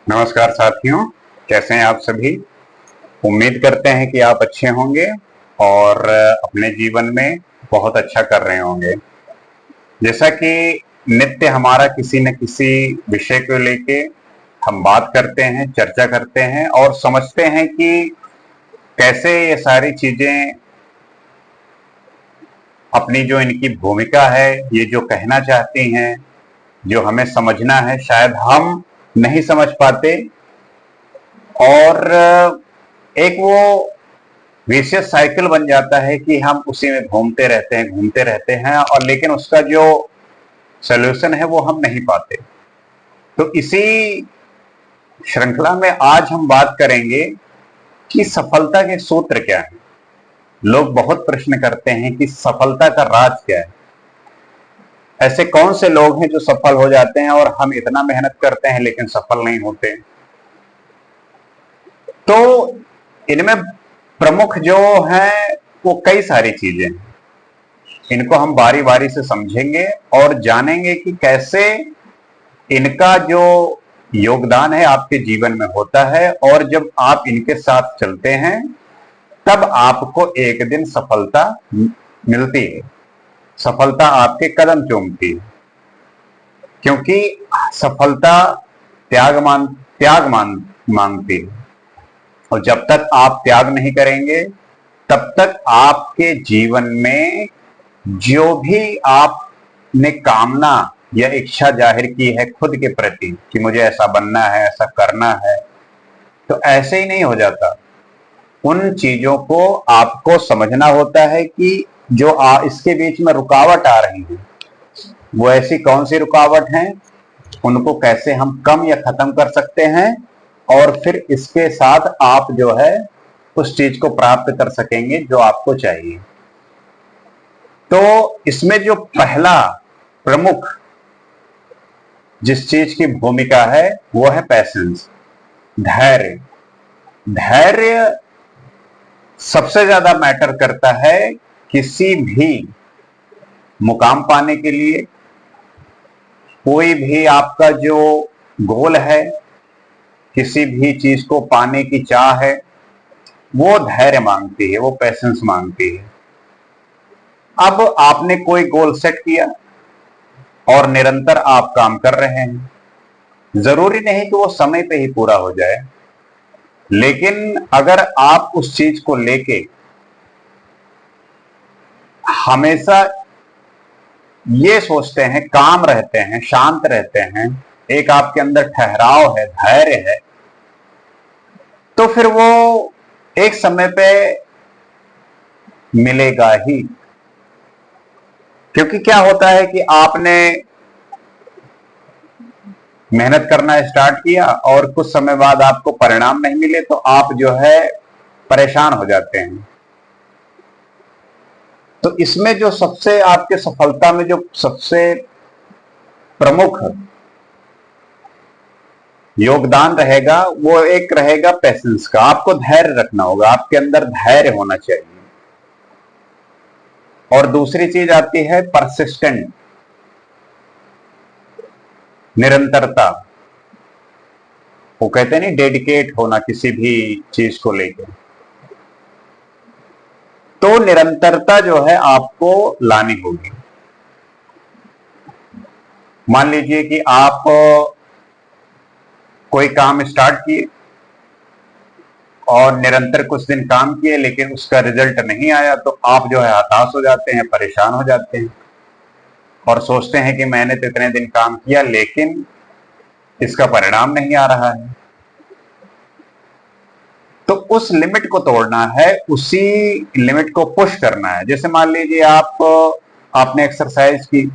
नमस्कार साथियों, कैसे हैं आप सभी। उम्मीद करते हैं कि आप अच्छे होंगे और अपने जीवन में बहुत अच्छा कर रहे होंगे। जैसा कि नित्य हमारा किसी न किसी विषय को लेके हम बात करते हैं, चर्चा करते हैं और समझते हैं कि कैसे ये सारी चीजें अपनी जो इनकी भूमिका है, ये जो कहना चाहती हैं, जो हमें समझना है, शायद हम नहीं समझ पाते और एक वो विशेष साइकिल बन जाता है कि हम उसी में घूमते रहते हैं और लेकिन उसका जो सलूशन है वो हम नहीं पाते। तो इसी श्रृंखला में आज हम बात करेंगे कि सफलता के सूत्र क्या है। लोग बहुत प्रश्न करते हैं कि सफलता का राज क्या है। ऐसे कौन से लोग हैं जो सफल हो जाते हैं और हम इतना मेहनत करते हैं लेकिन सफल नहीं होते। तो इनमें प्रमुख जो है वो कई सारी चीजें हैं। इनको हम बारी बारी से समझेंगे और जानेंगे कि कैसे इनका जो योगदान है आपके जीवन में होता है और जब आप इनके साथ चलते हैं तब आपको एक दिन सफलता मिलती है, सफलता आपके कदम चूमती है। क्योंकि सफलता त्याग मांगती है और जब तक आप त्याग नहीं करेंगे तब तक आपके जीवन में जो भी आपने कामना या इच्छा जाहिर की है खुद के प्रति कि मुझे ऐसा बनना है, ऐसा करना है, तो ऐसे ही नहीं हो जाता। उन चीजों को आपको समझना होता है कि जो इसके बीच में रुकावट आ रही है वो ऐसी कौन सी रुकावट है, उनको कैसे हम कम या खत्म कर सकते हैं और फिर इसके साथ आप जो है उस चीज को प्राप्त कर सकेंगे जो आपको चाहिए। तो इसमें जो पहला प्रमुख जिस चीज की भूमिका है वो है पैशंस, धैर्य। धैर्य सबसे ज्यादा मैटर करता है किसी भी मुकाम पाने के लिए। कोई भी आपका जो गोल है, किसी भी चीज को पाने की चाह है, वो धैर्य मांगती है, वो पैशंस मांगती है। अब आपने कोई गोल सेट किया और निरंतर आप काम कर रहे हैं, जरूरी नहीं कि वो समय पे ही पूरा हो जाए, लेकिन अगर आप उस चीज को लेके हमेशा ये सोचते हैं, काम रहते हैं, शांत रहते हैं, एक आपके अंदर ठहराव है, धैर्य है, तो फिर वो एक समय पे मिलेगा ही। क्योंकि क्या होता है कि आपने मेहनत करना स्टार्ट किया और कुछ समय बाद आपको परिणाम नहीं मिले तो आप जो है परेशान हो जाते हैं। तो इसमें जो सबसे आपके सफलता में जो सबसे प्रमुख योगदान रहेगा वो एक रहेगा पेशेंस का। आपको धैर्य रखना होगा, आपके अंदर धैर्य होना चाहिए। और दूसरी चीज आती है परसिस्टेंट, निरंतरता। वो कहते नहीं, डेडिकेट होना किसी भी चीज को लेकर। तो निरंतरता जो है आपको लानी होगी। मान लीजिए कि आप कोई काम स्टार्ट किए और निरंतर कुछ दिन काम किए लेकिन उसका रिजल्ट नहीं आया, तो आप जो है हताश हो जाते हैं, परेशान हो जाते हैं और सोचते हैं कि मैंने तो इतने दिन काम किया लेकिन इसका परिणाम नहीं आ रहा है। तो उस लिमिट को तोड़ना है, उसी लिमिट को पुश करना है। जैसे मान लीजिए आपने एक्सरसाइज की,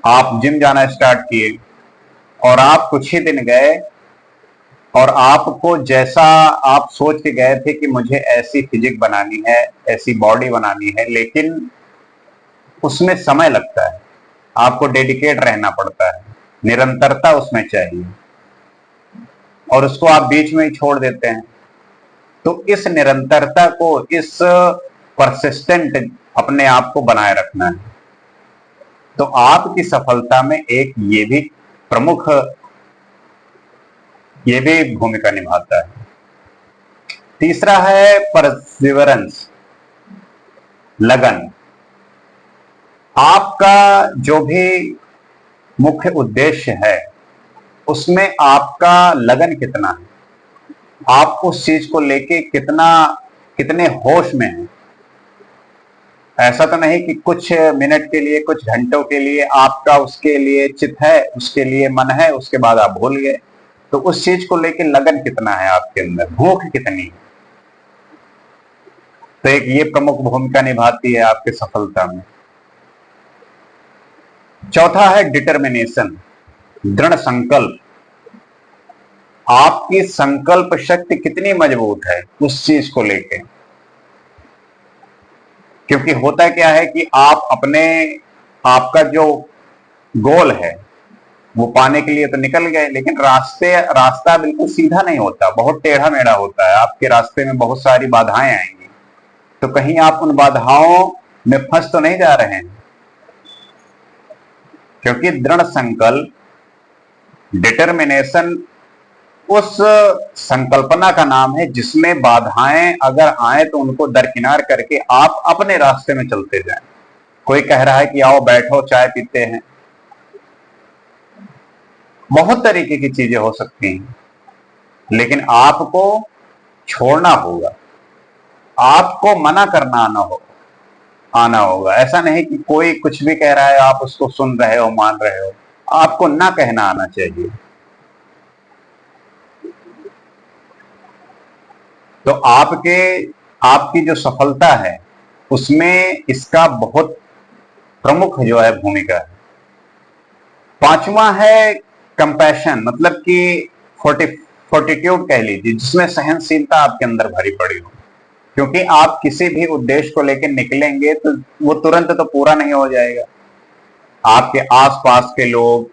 आप जिम जाना स्टार्ट किए और आप कुछ ही दिन गए और आपको जैसा आप सोच के गए थे कि मुझे ऐसी फिजिक बनानी है, ऐसी बॉडी बनानी है, लेकिन उसमें समय लगता है, आपको डेडिकेट रहना पड़ता है, निरंतरता उसमें चाहिए और उसको आप बीच में ही छोड़ देते हैं। तो इस निरंतरता को, इस परसिस्टेंट अपने आप को बनाए रखना है। तो आपकी सफलता में एक ये भी प्रमुख ये भी भूमिका निभाता है। तीसरा है परसिवरेंस, लगन। आपका जो भी मुख्य उद्देश्य है उसमें आपका लगन कितना है, आप उस चीज को लेके कितने होश में हैं। ऐसा तो नहीं कि कुछ मिनट के लिए, कुछ घंटों के लिए आपका उसके लिए चित है, उसके लिए मन है, उसके बाद आप भूल गए। तो उस चीज को लेके लगन कितना है आपके अंदर, भूख कितनी है। तो एक ये प्रमुख भूमिका निभाती है आपके सफलता में। चौथा है डिटर्मिनेशन, दृढ़ संकल्प। आपकी संकल्प शक्ति कितनी मजबूत है उस चीज को लेके। क्योंकि होता क्या है कि आपका जो गोल है वो पाने के लिए तो निकल गए, लेकिन रास्ता बिल्कुल सीधा नहीं होता, बहुत टेढ़ा मेढ़ा होता है। आपके रास्ते में बहुत सारी बाधाएं आएंगी, तो कहीं आप उन बाधाओं में फंस तो नहीं जा रहे हैं। क्योंकि दृढ़ संकल्प, डिटर्मिनेशन उस संकल्पना का नाम है जिसमें बाधाएं अगर आए तो उनको दरकिनार करके आप अपने रास्ते में चलते जाएं। कोई कह रहा है कि आओ बैठो चाय पीते हैं, बहुत तरीके की चीजें हो सकती हैं, लेकिन आपको छोड़ना होगा, आपको मना करना आना होगा। ऐसा नहीं कि कोई कुछ भी कह रहा है आप उसको सुन रहे हो, मान रहे हो। आपको ना कहना आना चाहिए। तो आपकी जो सफलता है उसमें इसका बहुत प्रमुख जो है भूमिका है। पांचवा है कंपैशन, मतलब कि फोर्टिट्यूड कह लीजिए, जिसमें सहनशीलता आपके अंदर भरी पड़ी हो। क्योंकि आप किसी भी उद्देश्य को लेकर निकलेंगे तो वो तुरंत तो पूरा नहीं हो जाएगा। आपके आसपास के लोग,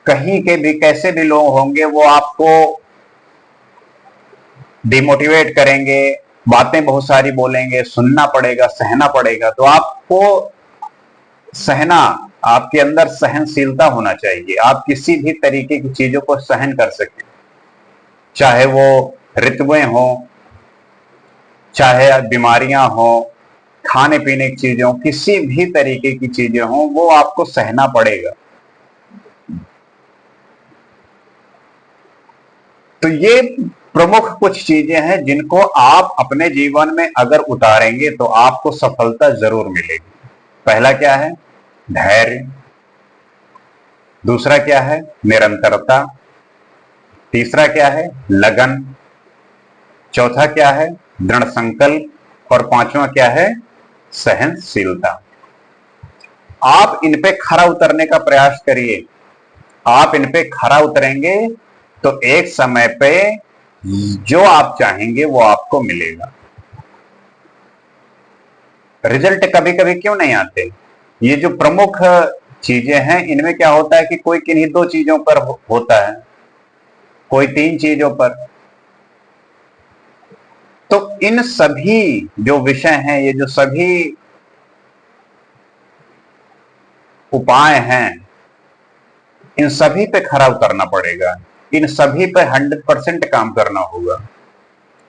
कहीं के भी कैसे भी लोग होंगे, वो आपको डिमोटिवेट करेंगे, बातें बहुत सारी बोलेंगे, सुनना पड़ेगा, सहना पड़ेगा। तो आपको सहना, आपके अंदर सहनशीलता होना चाहिए। आप किसी भी तरीके की चीजों को सहन कर सकें, चाहे वो ऋतुएं हो, चाहे बीमारियां हो, खाने पीने की चीजें हो, किसी भी तरीके की चीजें हो, वो आपको सहना पड़ेगा। तो ये प्रमुख कुछ चीजें हैं जिनको आप अपने जीवन में अगर उतारेंगे तो आपको सफलता जरूर मिलेगी। पहला क्या है? धैर्य। दूसरा क्या है? निरंतरता। तीसरा क्या है? लगन। चौथा क्या है? दृढ़ संकल्प। और पांचवा क्या है? सहनशीलता। आप इन पे खरा उतरने का प्रयास करिए। आप इन पे खरा उतरेंगे तो एक समय पे जो आप चाहेंगे वो आपको मिलेगा। रिजल्ट कभी कभी क्यों नहीं आते? ये जो प्रमुख चीजें हैं इनमें क्या होता है कि कोई किन्हीं दो चीजों पर होता है, कोई तीन चीजों पर। तो इन सभी जो विषय हैं, ये जो सभी उपाय हैं, इन सभी पे खरा उतरना पड़ेगा, इन सभी पे 100% काम करना होगा।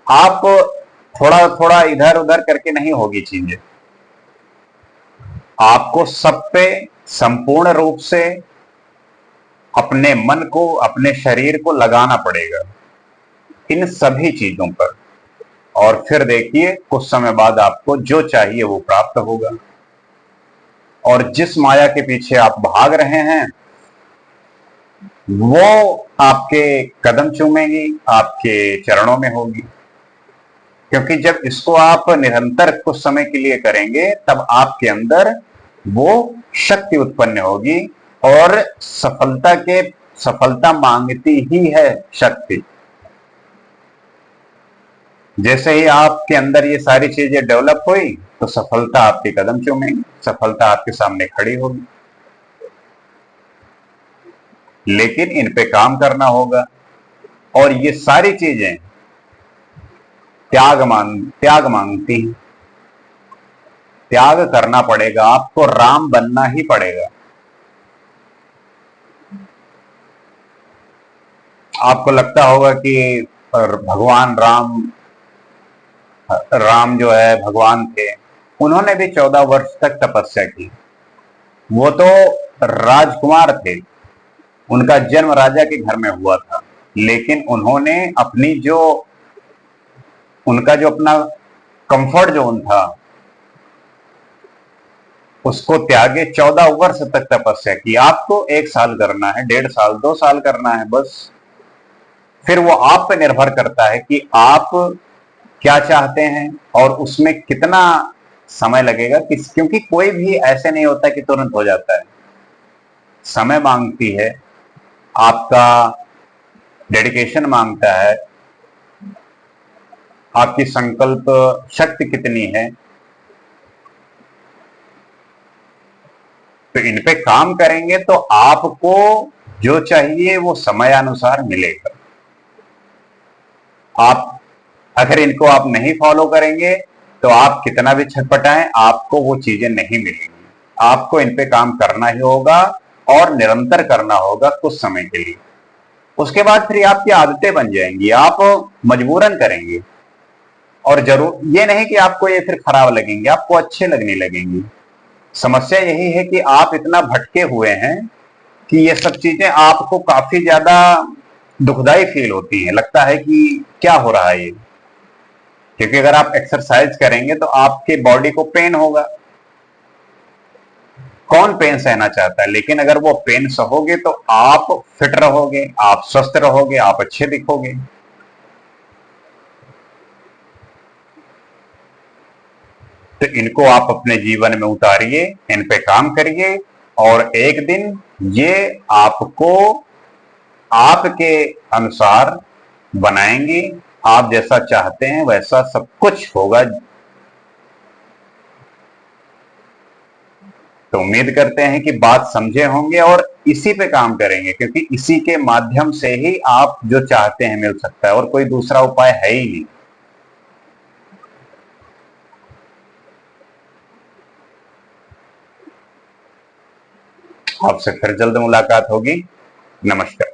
आप थोड़ा थोड़ा इधर उधर करके नहीं होगी चीजें। आपको सब पे संपूर्ण रूप से अपने मन को, अपने शरीर को लगाना पड़ेगा इन सभी चीजों पर। और फिर देखिए कुछ समय बाद आपको जो चाहिए वो प्राप्त होगा। और जिस माया के पीछे आप भाग रहे हैं वो आपके कदम चूमेगी, आपके चरणों में होगी। क्योंकि जब इसको आप निरंतर कुछ समय के लिए करेंगे तब आपके अंदर वो शक्ति उत्पन्न होगी। और सफलता मांगती ही है शक्ति। जैसे ही आपके अंदर ये सारी चीजें डेवलप हुई तो सफलता आपके कदम चूमेगी, सफलता आपके सामने खड़ी होगी। लेकिन इन पे काम करना होगा। और ये सारी चीजें त्याग मांगती हैं। त्याग करना पड़ेगा, आपको राम बनना ही पड़ेगा। आपको लगता होगा कि भगवान राम जो है भगवान थे, उन्होंने भी 14 वर्ष तक तपस्या की। वो तो राजकुमार थे, उनका जन्म राजा के घर में हुआ था, लेकिन उन्होंने अपनी जो उनका जो अपना कंफर्ट जोन था उसको त्यागे 14 वर्ष तक तपस्या की। आपको 1 साल करना है, 1.5 साल, 2 साल करना है बस। फिर वो आप पे निर्भर करता है कि आप क्या चाहते हैं और उसमें कितना समय लगेगा। क्योंकि कोई भी ऐसे नहीं होता कि तुरंत हो जाता है, समय मांगती है, आपका डेडिकेशन मांगता है, आपकी संकल्प शक्ति कितनी है। तो इन पे काम करेंगे तो आपको जो चाहिए वो समयानुसार मिलेगा। आप अगर इनको आप नहीं फॉलो करेंगे तो आप कितना भी छटपटाएं, आपको वो चीजें नहीं मिलेंगी। आपको इन पे काम करना ही होगा और निरंतर करना होगा कुछ समय के लिए। उसके बाद फिर आपकी आदतें बन जाएंगी, आप मजबूरन करेंगे। और जरूर ये नहीं कि आपको ये फिर खराब लगेंगे, आपको अच्छे लगने लगेंगे। समस्या यही है कि आप इतना भटके हुए हैं कि ये सब चीजें आपको काफी ज्यादा दुखदाई फील होती हैं। लगता है कि क्या हो रहा है ये। क्योंकि अगर आप एक्सरसाइज करेंगे तो आपके बॉडी को पेन होगा। कौन पेन सहना चाहता है? लेकिन अगर वो पेन सहोगे तो आप फिट रहोगे, आप स्वस्थ रहोगे, आप अच्छे दिखोगे। तो इनको आप अपने जीवन में उतारिए, इन पे काम करिए और एक दिन ये आपको आपके अनुसार बनाएंगे। आप जैसा चाहते हैं वैसा सब कुछ होगा। तो उम्मीद करते हैं कि बात समझे होंगे और इसी पे काम करेंगे, क्योंकि इसी के माध्यम से ही आप जो चाहते हैं मिल सकता है और कोई दूसरा उपाय है ही नहीं। आपसे फिर जल्द मुलाकात होगी। नमस्कार।